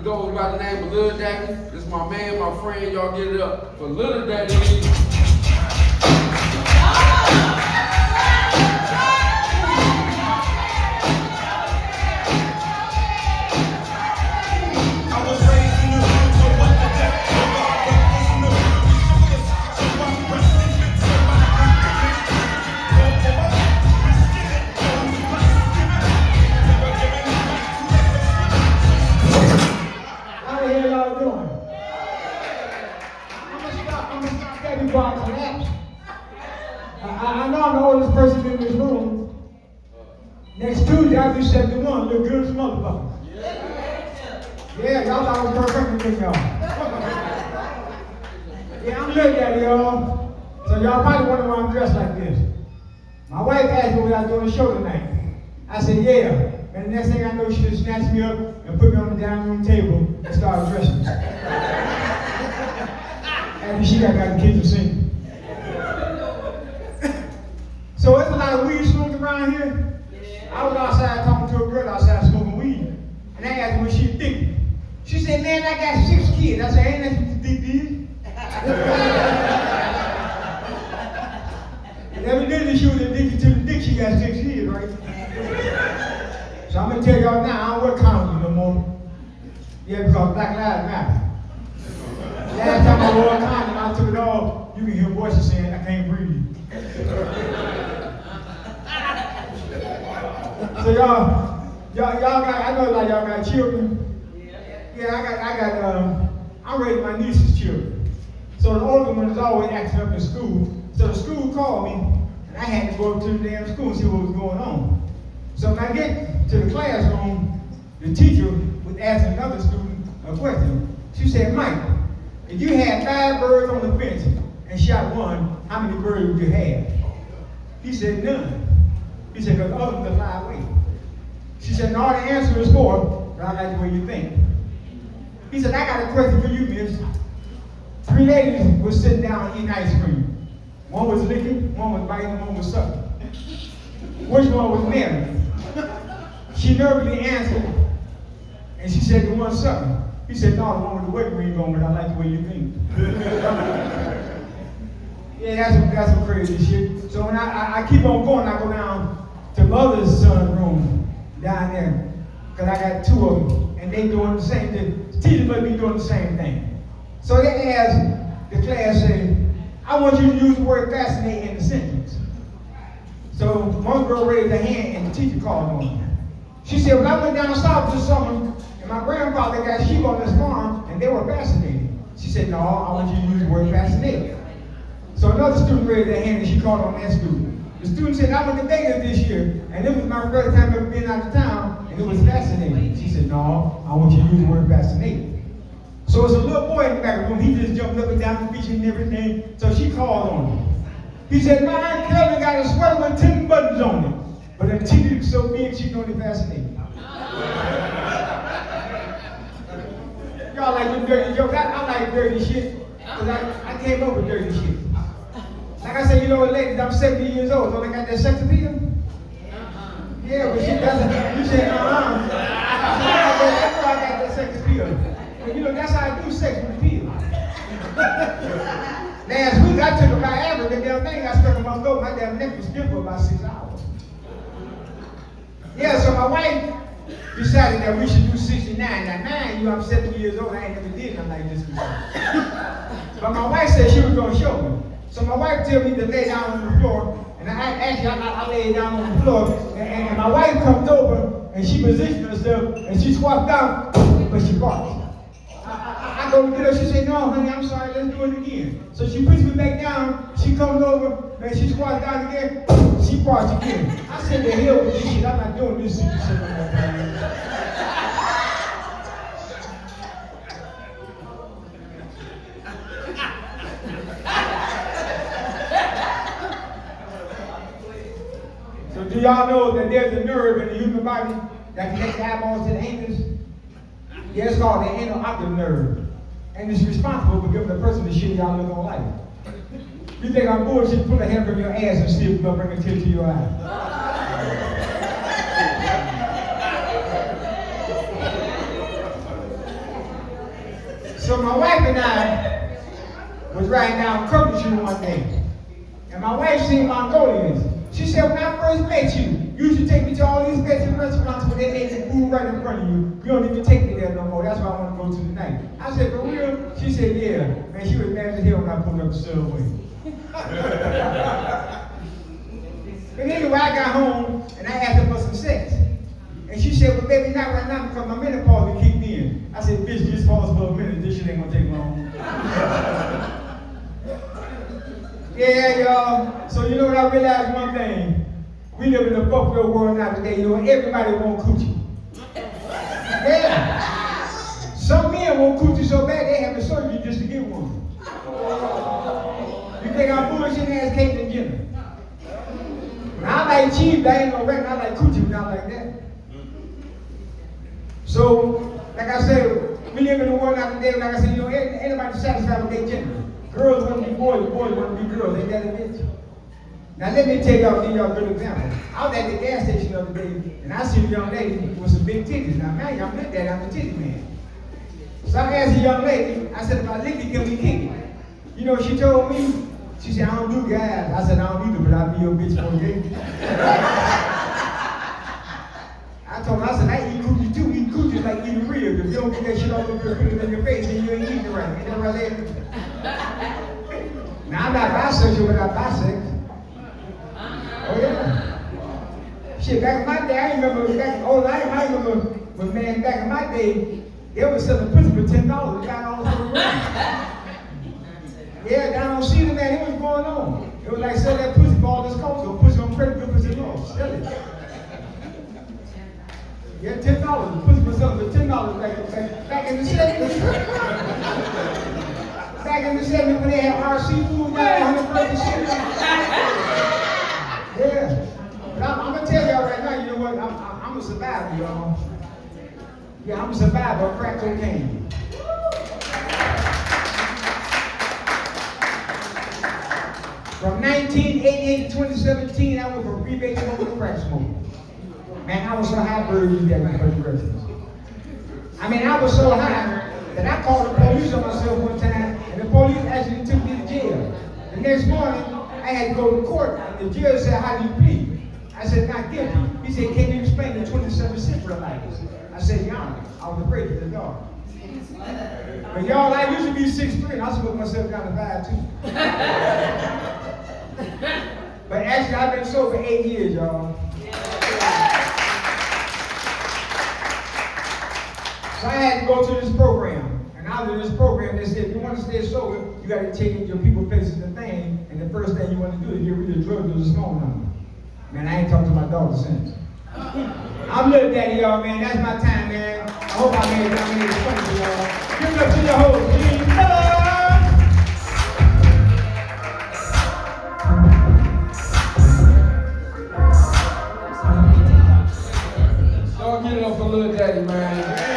goes by the name of Lildaddy. This is my man, my friend. Y'all get it up for Lildaddy. I know I'm the oldest person in this room. Next Tuesday, I'll be 71. Look good as a motherfucker. Yeah, y'all thought I was perfect with y'all. Yeah, I'm Lildaddy, y'all. So y'all probably wonder why I'm dressed like this. My wife asked me what I was doing a show tonight. I said, yeah. And the next thing I know, she just snatched me up and put me on the dining room table and started dressing. After she got out the kitchen sink. So there's a lot of weed smoking around here. Yeah. I was outside talking to a girl outside smoking weed. And I asked her what she thinking. She said, man, I got 6 kids. I said, ain't that what you think these? And evidently she was addicted to the dick. She got 6 kids, right? So I'm going to tell y'all now, I don't wear condoms no more. Yeah, because Black Lives Matter. Last time I wore a condom, I took it off. You can hear voices saying, I can't breathe. So y'all got, I know like y'all got children. Yeah, I'm raising my niece's children. So the older one is always acting up in school. So the school called me, and I had to go up to the damn school and see what was going on. So when I get to the classroom, the teacher was asking another student a question. She said, Mike, if you had 5 birds on the fence and shot one, how many birds would you have? He said, none. He said, because the other ones fly away. She said, no, the answer is 4, but I like the way you think. He said, I got a question for you, miss. 3 ladies were sitting down eating ice cream. One was licking, one was biting, and one was sucking. Which one was married? She nervously answered, and she said, the one sucking. He said, no, the one with the wedding ring on, but I like the way you think. Yeah, that's some crazy shit. So when I keep on going, I go down to mother's son's room down there, because I got 2 of them, and they doing the same thing. The teacher must be doing the same thing. So they asked the class, say, I want you to use the word fascinate in the sentence. So one girl raised her hand, and the teacher called on her. She said, well, I went down south this summer, and my grandfather got sheep on his farm, and they were fascinated. She said, no, I want you to use the word fascinate. So another student raised their hand and she called on that student. The student said, I went to Vegas this year, and it was my first time ever being out of town, and it was fascinating. She said, no, I want you to use the word fascinating. So it's a little boy in the back of the room. He just jumped up and down the beach and everything, so she called on him. He said, my Aunt Kelly got a sweater with 10 buttons on it, but her teeth is so big, she's only fascinating. Y'all like them dirty jokes? I like dirty shit, because I came up with dirty shit. Like I said, you know what, ladies, I'm 70 years old. Don't I got that sex appeal? Yeah, but she doesn't. You said, I know I got that sex appeal. But you know, that's how I do sex with appeal. Last week, I took a Viagra. The damn thing I stuck in my throat. My damn neck was stiff for about 6 hours. Yeah, so my wife decided that we should do 69. Now, mind you, I'm 70 years old. I ain't never did nothing like this before. But my wife said she was going to show me. So my wife told me to lay down on the floor, and I laid down on the floor, and my wife comes over, and she positioned herself, and she squats down, but she barks. I go to get her, she said, no, honey, I'm sorry, let's do it again. So she puts me back down, she comes over, and she squats down again, she barks again. I said, the hell with this shit, I'm not doing this shit no more. Do y'all know that there's a nerve in the human body that connects the eyeballs to the anus? Yeah, it's called the anal octave nerve. And it's responsible for giving the person the shit y'all look on life. You think I'm bullshit, put a hand from your ass and see if it's gonna bring a tear to your eye. So my wife and I was riding down Crooked Street one day. And my wife seen Mongolians. She said, when I first met you, you used to take me to all these fancy restaurants where they made the food right in front of you. You don't even take me there no more. That's why I want to go to tonight. I said, for real? She said, yeah. Man, she was mad as hell when I pulled up the subway. But anyway, I got home and I asked her for some sex. And she said, well, baby, not right now because my menopause will kick me in. I said, bitch, just pause for a minute. This shit ain't gonna take long. Yeah, y'all. So you know what I realized one thing? We live in a fuck real world nowadays. You know, everybody want coochie. Yeah. Some men want coochie so bad they have a surgery just to get one. You think I'm bullshitting ass Caitlyn Jenner? I like cheese, but I ain't no record. I like coochie, but not like that. So, like I said, we live in a world nowadays, like I said, you know, ain't nobody satisfied with their gender. Girls want to be boys, boys want to be girls. Ain't that a bitch? Now let me give y'all a good example. I was at the gas station the other day, and I seen a young lady with some big titties. Now, man, I'm looked at it, I'm a titty man. So I asked the young lady, I said, if I lick it, can we kick it? You know, she told me, she said, I don't do guys. I said, I don't either, but I'll be your bitch for a day. I told her, I said, I eat cookies too. Eat cookies like eating real. If you don't get that shit all over your fingers in your face, then you ain't eating it right. Ain't that right there? Now, I'm not bisexual, but I'm bisexual. Oh, yeah. Shit, back in my day, I remember, when, man, back in my day, they were selling pussy for $10. They got all over the room. Yeah, down on Cedar, man, it was going on. It was like selling that pussy for all this culture. Pussy on credit, good pussy low. Sell it. Yeah, $10. The pussy was selling for $10 back in the 70s. Back in the 70s when they had RC food, man, 100% shit. Yeah. But I'm going to tell y'all right now, you know what? I'm a survivor, y'all. Yeah, I'm a survivor of crack cocaine. From 1988 to 2017, I went from rebate smoker to crack smoker. Man, I was so high, bird used that first residence. I mean, I was so high that I called the police on myself one time, and the police actually took me to jail. The next morning, I had to go to court, and the judge said, how do you plead? I said, not guilty. He said, can you explain the 27 cent for lights? I said, Your Honor, I was afraid of the dark. But y'all, I used to be 6'3", and I smoked myself down to 5'2". But actually, I've been sober 8 years, y'all. So I had to go to this program. And out of this program, they said, if you want to stay sober, you got to take your people places the thing. And the first thing you want to do is get rid of drug dealers' phone number. Man, I ain't talked to my daughter since. I'm little daddy, y'all, man. That's my time, man. I hope I made it funny for y'all. Give it up to your host, Gene. Y'all get it up for Lil Daddy, man.